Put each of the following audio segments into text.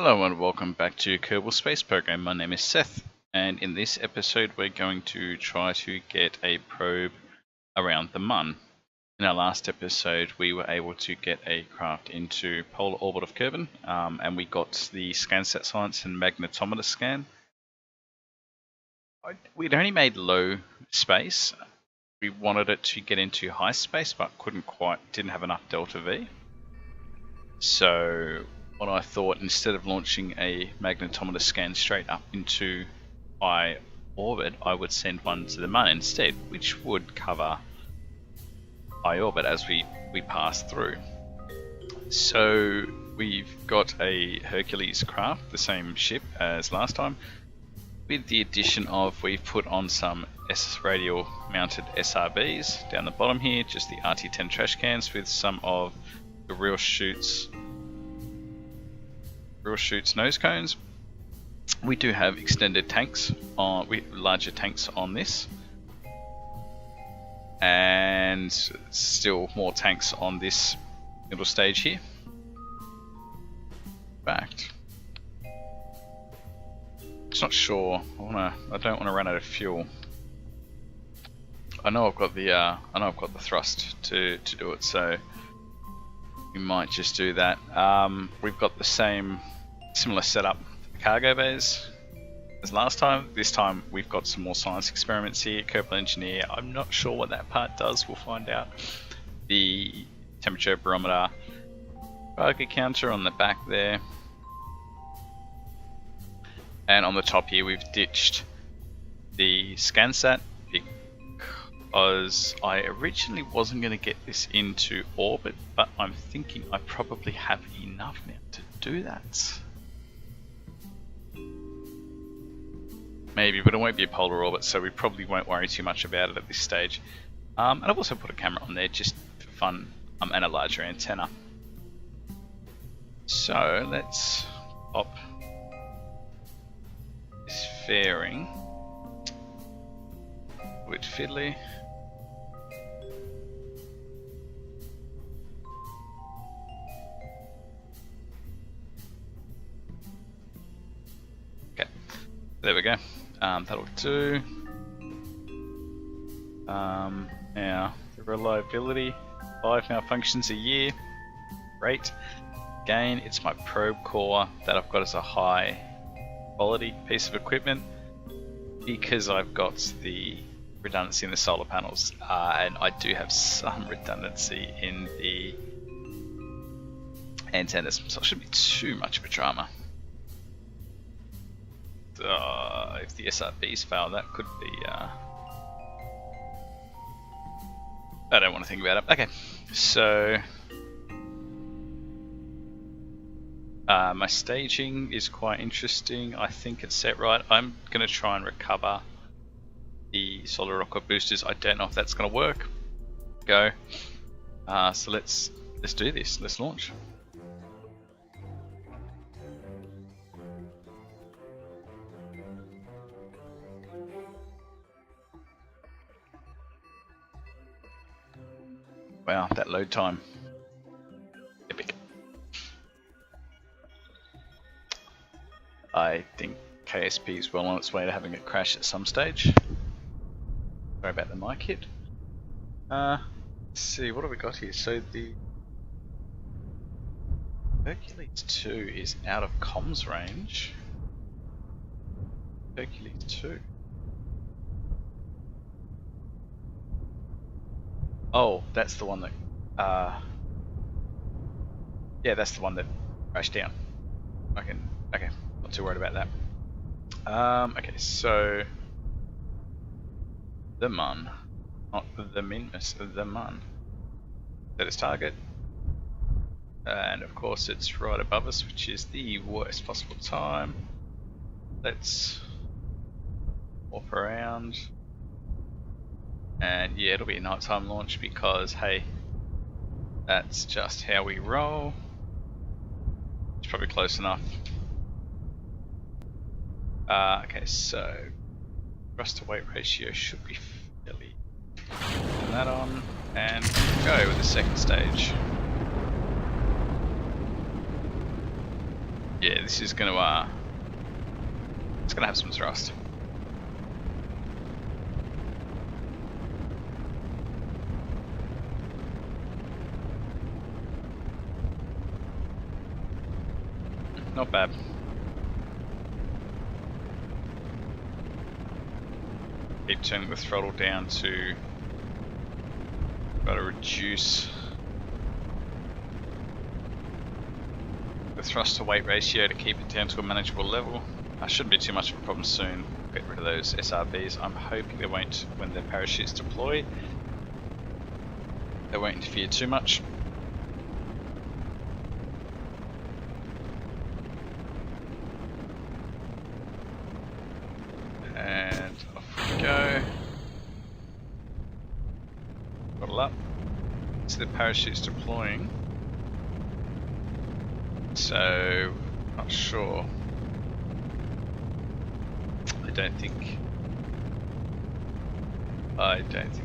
Hello and welcome back to Kerbal Space Program. My name is Seth, and in this episode we're going to try to get a probe around the Mun. In our last episode we were able to get a craft into polar orbit of Kerbin, and we got the ScanSat science and magnetometer scan. We'd only made low space. We wanted it to get into high space but didn't have enough delta V. So what I thought, instead of launching a magnetometer scan straight up into high orbit, I would send one to the Mun instead, which would cover high orbit as we pass through. So we've got a Hercules craft, the same ship as last time, with the addition of we've put on some radial mounted SRBs down the bottom here, just the RT-10 trash cans with some of the real shoots nose cones. We do have extended tanks larger tanks on this, and still more tanks on this middle stage here. In fact, just not sure. I don't want to run out of fuel. I know I've got the thrust to do it, so we might just do that. We've got the similar setup for the cargo bays as last time. This time we've got some more science experiments here. Kerbal Engineer, I'm not sure what that part does, we'll find out. The temperature barometer, cargo counter on the back there. And on the top here we've ditched the ScanSat because I originally wasn't going to get this into orbit, but I'm thinking I probably have enough now to do that. Maybe, but it won't be a polar orbit, so we probably won't worry too much about it at this stage. And I've also put a camera on there just for fun, and a larger antenna. So let's pop this fairing. With fiddly. Okay, there we go. That'll do. Now the reliability, 5 malfunctions a year. Great. Again, it's my probe core that I've got as a high quality piece of equipment because I've got the redundancy in the solar panels, and I do have some redundancy in the antennas, so it shouldn't be too much of a drama. If the SRBs fail, that could be I don't want to think about it. Okay, so my staging is quite interesting. I think it's set right. I'm going to try and recover the solar rocket boosters. I don't know if that's going to work. Go. So let's do this. Let's launch. Wow, that load time. Epic. I think KSP is well on its way to having a crash at some stage. Sorry about the mic hit. Let's see, what have we got here? So the Hercules 2 is out of comms range. Hercules 2. Oh, that's the one that yeah, that's the one that crashed down. Okay, not too worried about that. Okay, so the Mun, not the Minmus, the Mun. Set its target, and of course it's right above us, which is the worst possible time. Let's warp around, and yeah, it'll be a nighttime launch because hey, that's just how we roll. It's probably close enough. Okay, so thrust to weight ratio should be fairly. Turn that on and go with the second stage. Yeah, this is gonna it's gonna have some thrust. Not bad. Keep turning the throttle down to try to reduce the thrust to weight ratio to keep it down to a manageable level. Shouldn't be too much of a problem soon. Get rid of those SRBs. I'm hoping they won't, when the parachutes deploy, they won't interfere too much. And off we go. Throttle up. So the parachute's deploying. So, not sure. I don't think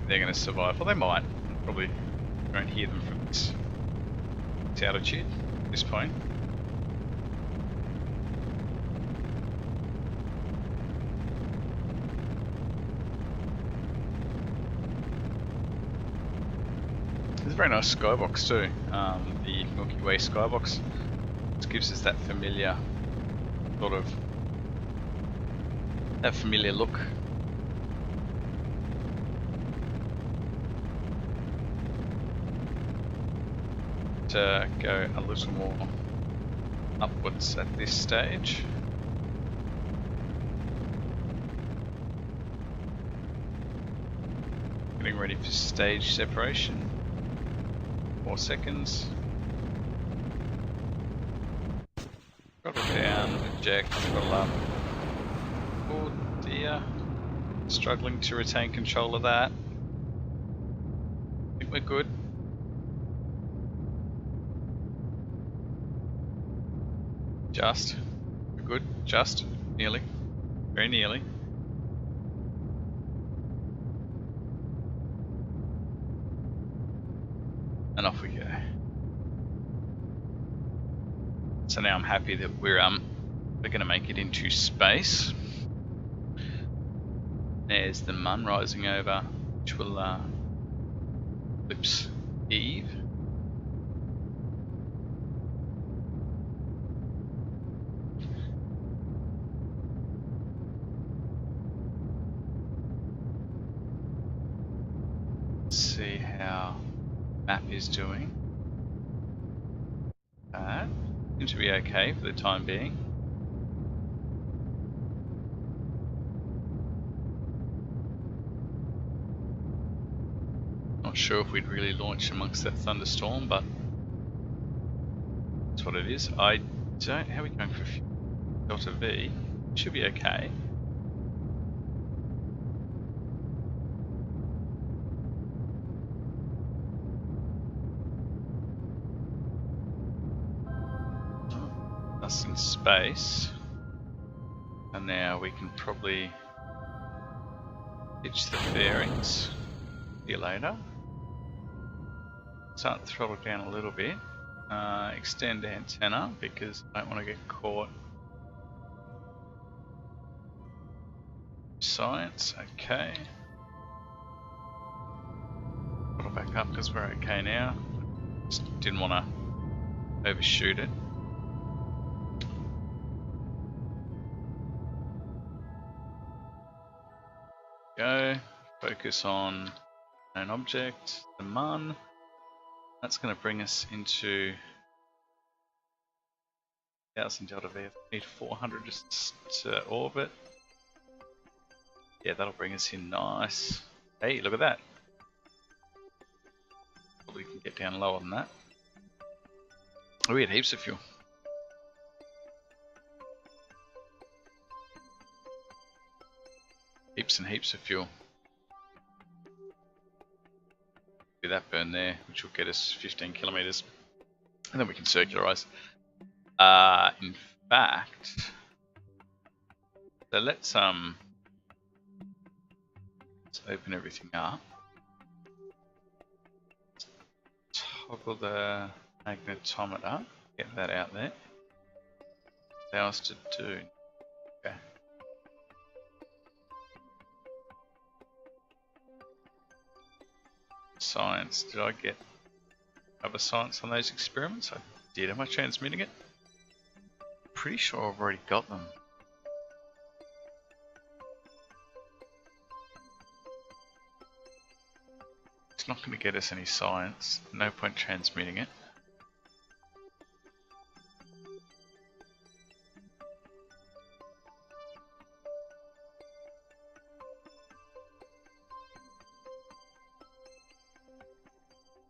they're going to survive. Well, they might. Probably won't hear them from this altitude at this point. It's a very nice skybox too. The Milky Way skybox. It gives us that familiar sort of look. To go a little more upwards at this stage. Getting ready for stage separation. 4 seconds. Throttle down, eject, throttle up. Oh dear. Struggling to retain control of that. I think we're good. Just. We're good. Just. Nearly. Very nearly. And off we go. So now I'm happy that we're going to make it into space. There's the Mun rising over, which will eclipse Eve. Let's see how map is doing. That seems to be okay for the time being. Not sure if we'd really launch amongst that thunderstorm, but that's what it is. I don't. How are we going for Delta V? Should be okay. Us in space, and now we can probably pitch the fairings. See you later. Start the throttle down a little bit. Extend the antenna because I don't want to get caught. Science, okay. Throttle back up because we're okay now. Just didn't want to overshoot it. Go. Focus on an object, the Mun. That's going to bring us into 1000 Delta V. I need 400 just to orbit. Yeah, that'll bring us in nice. Hey, look at that. Probably can get down lower than that. Oh, we had heaps of fuel. Heaps and heaps of fuel. Do that burn there, which will get us 15 kilometers. And then we can circularize. In fact, so let's open everything up. Toggle the magnetometer, get that out there. else to do. Okay. Science. Did I get other science on those experiments? I did. Am I transmitting it? Pretty sure I've already got them. It's not going to get us any science. No point transmitting it.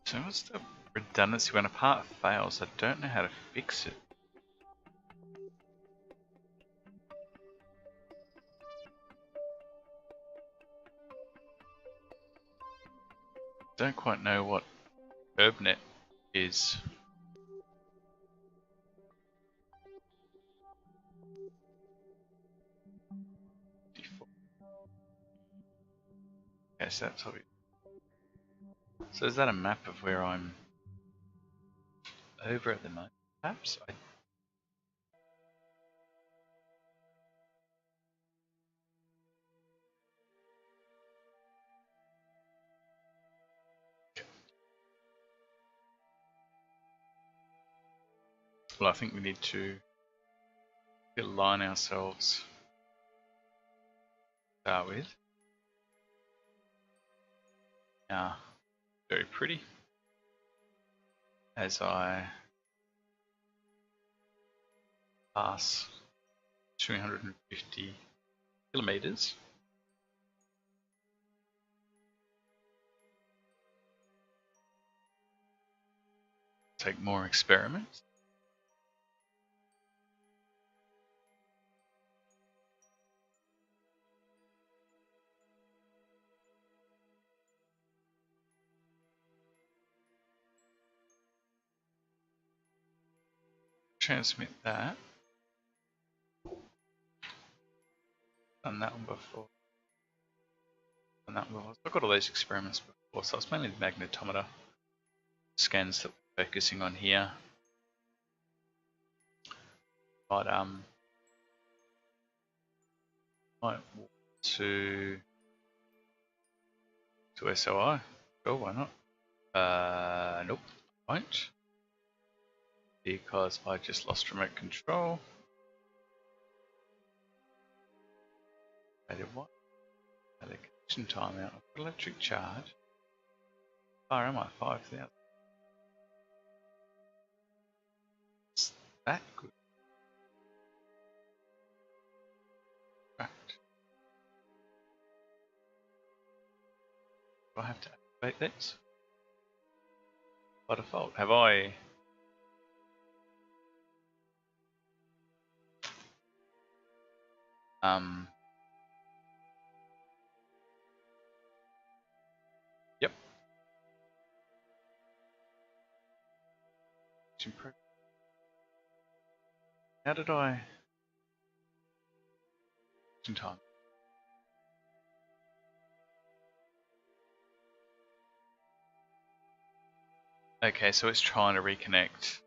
So what's the redundancy when a part fails? I don't know how to fix it. Don't quite know what KerbNet is. Okay, so that's obvious. So is that a map of where I'm over at the moment? Perhaps I... Well, I think we need to align ourselves to start with. Now, very pretty. As I pass 250 kilometers. Take more experiments. Transmit that. Done that one before. Done that one before. I've got all those experiments before, so it's mainly the magnetometer scans that we're focusing on here. But might walk to SOI. Sure, why not? Nope, I won't. Because I just lost remote control. I did what? Allocation timeout. I've got electric charge. Far am I? 5,000. Is that good? Right. Do I have to activate this? By default, have I? Yep. How did I? In time. Okay, so it's trying to reconnect.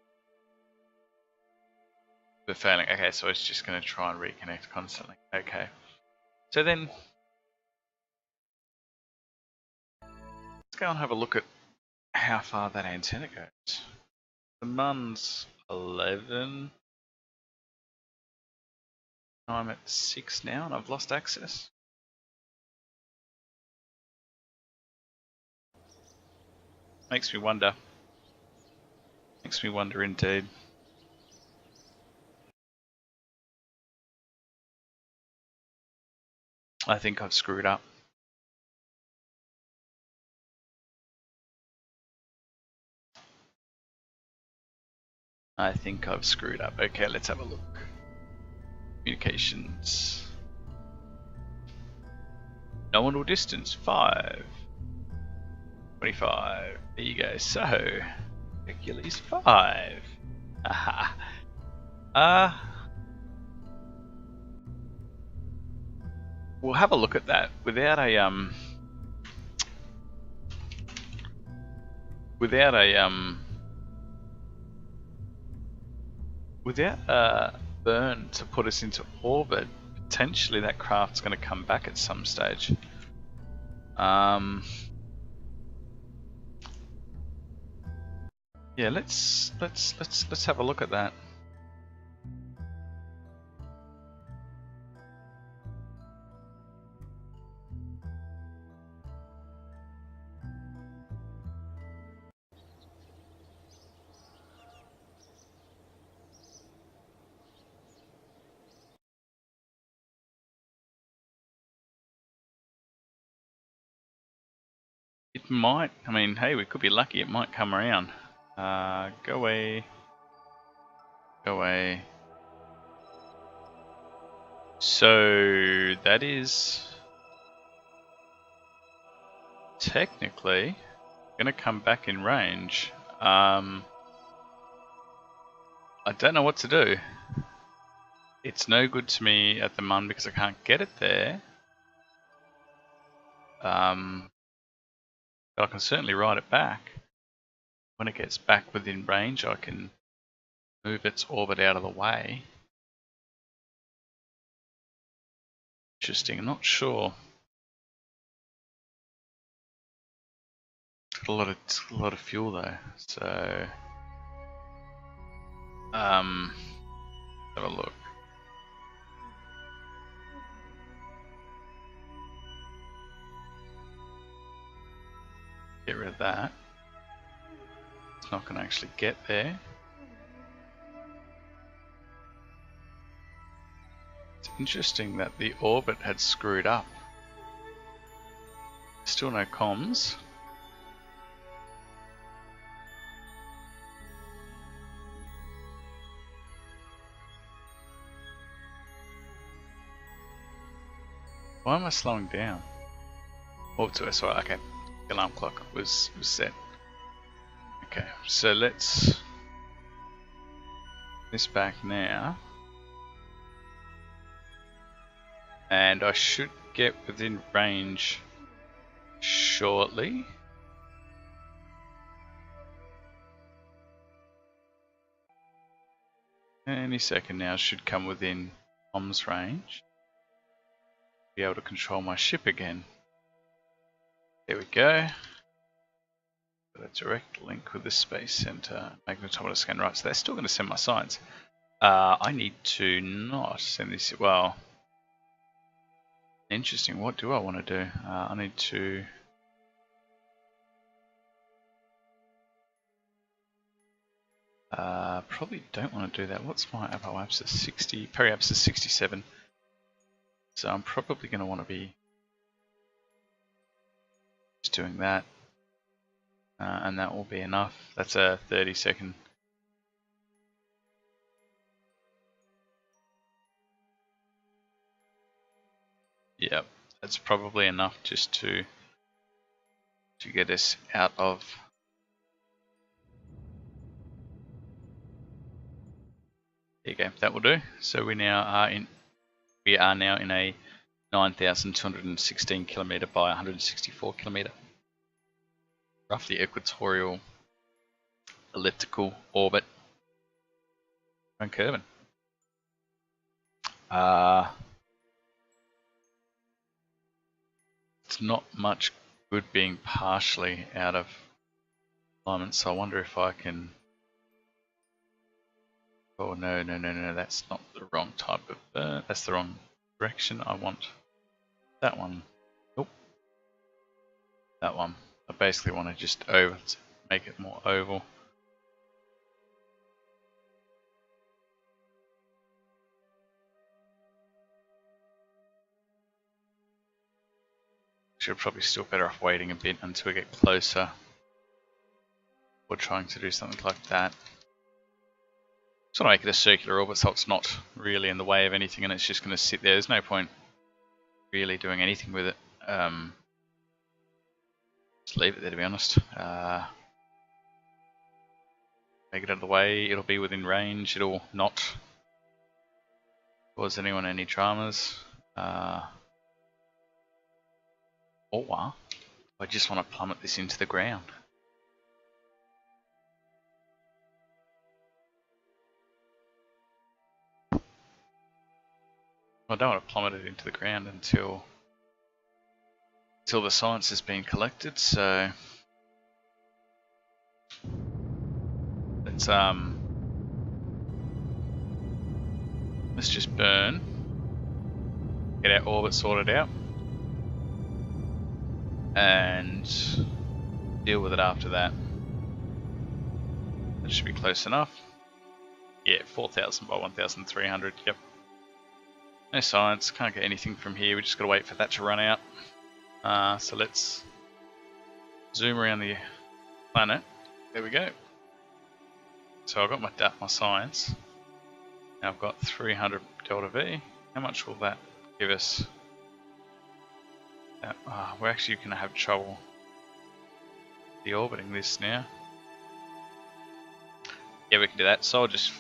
But failing. Okay, so it's just going to try and reconnect constantly. Okay. So then, let's go and have a look at how far that antenna goes. The MUN's 11. I'm at 6 now and I've lost access. Makes me wonder. Makes me wonder indeed. I think I've screwed up. I think I've screwed up. Okay, let's have a look. Communications. Nominal distance 5. 25. There you go. So, Hercules 5. Aha. We'll have a look at that without a without burn to put us into orbit, potentially that craft's going to come back at some stage. Yeah, let's have a look at that. It might, I mean, hey, we could be lucky, it might come around. Go away. Go away. So, that is technically gonna come back in range. I don't know what to do. It's no good to me at the moment because I can't get it there. But I can certainly ride it back. When it gets back within range, I can move its orbit out of the way. Interesting, I'm not sure. Got a lot of fuel though, so have a look. Get rid of that. It's not going to actually get there. It's interesting that the orbit had screwed up. Still no comms. Why am I slowing down? Oh, to SY, okay. The alarm clock was set. Okay, so let's this back now. And I should get within range shortly. Any second now, should come within comms range. Be able to control my ship again. There we go. Got a direct link with the Space Center. Magnetometer scan. Right, so they're still going to send my science. I need to not send this. Well, interesting. What do I want to do? I need to. Probably don't want to do that. What's my apoapsis? 60. Periapsis 67. So I'm probably going to want to be just doing that. And that will be enough. That's a 30-second. Yep, that's probably enough just to get us out of. There you go, that will do. So we are now in a 9,216 kilometer by 164 kilometer, roughly equatorial elliptical orbit around Kerbin. It's not much good being partially out of alignment, so I wonder if I can. Oh no, that's not the wrong type of that's the wrong direction. I want that one. Nope. That one. I basically want to just make it more oval. Should probably still better off waiting a bit until we get closer. Or trying to do something like that. Just want to make it a circular orbit so it's not really in the way of anything and it's just going to sit there. There's no point really doing anything with it. Just leave it there, to be honest. Make it out of the way, it'll be within range, it'll not cause anyone any dramas. Or I just want to plummet this into the ground. I don't want to plummet it into the ground until the science has been collected. So let's just burn, get our orbit sorted out, and deal with it after that. That should be close enough. Yeah, 4,000 by 1,300. Yep. No science. Can't get anything from here. We just got to wait for that to run out. So let's zoom around the planet. There we go. So I've got my science. Now I've got 300 delta V. How much will that give us? We're actually going to have trouble deorbiting this now. Yeah, we can do that. So I'll just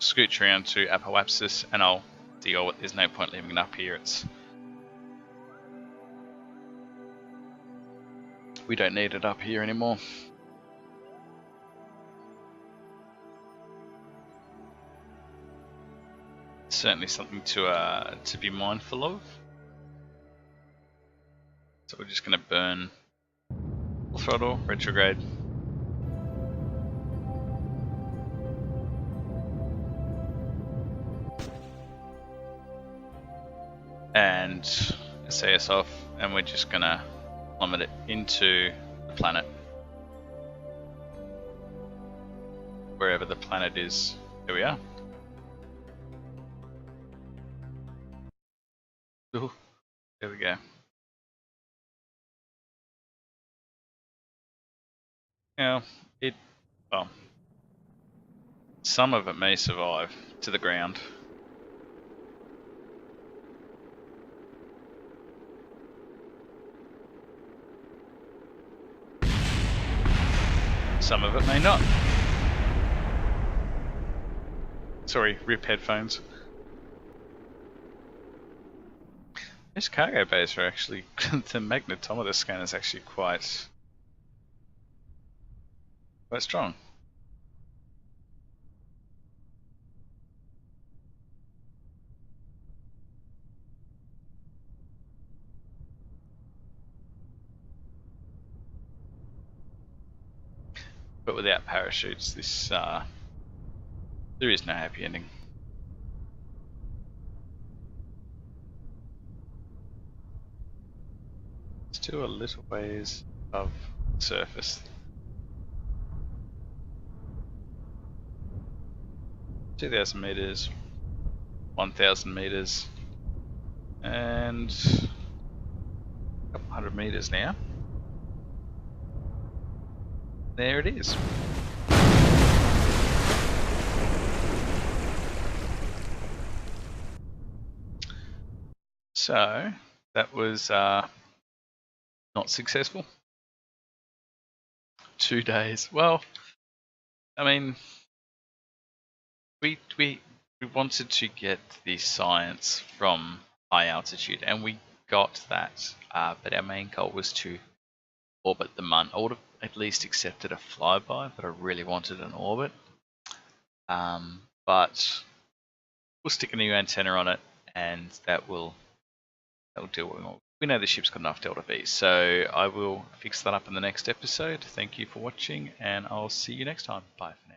scooch around to Apoapsis and I'll deorbit. There's no point leaving it up here. We don't need it up here anymore. Certainly something to be mindful of. So we're just going to burn full throttle, retrograde. And SAS off, and we're just going to plummet it into the planet. Wherever the planet is. Here we are. Ooh, there we go. Now, well, some of it may survive to the ground. Some of it may not. Sorry, rip headphones. This cargo bays are actually, the magnetometer scanner is actually quite strong. But without parachutes, there is no happy ending. Still a little ways above the surface. 2,000 meters, 1,000 meters, and a couple hundred meters now. There it is. So that was not successful. 2 days. Well, I mean, we wanted to get the science from high altitude, and we got that. But our main goal was to orbit the Mun. I would have at least accepted a flyby, but I really wanted an orbit. But we'll stick a new antenna on it, and that will do what we want. We know the ship's got enough delta V, so I will fix that up in the next episode. Thank you for watching, and I'll see you next time. Bye for now.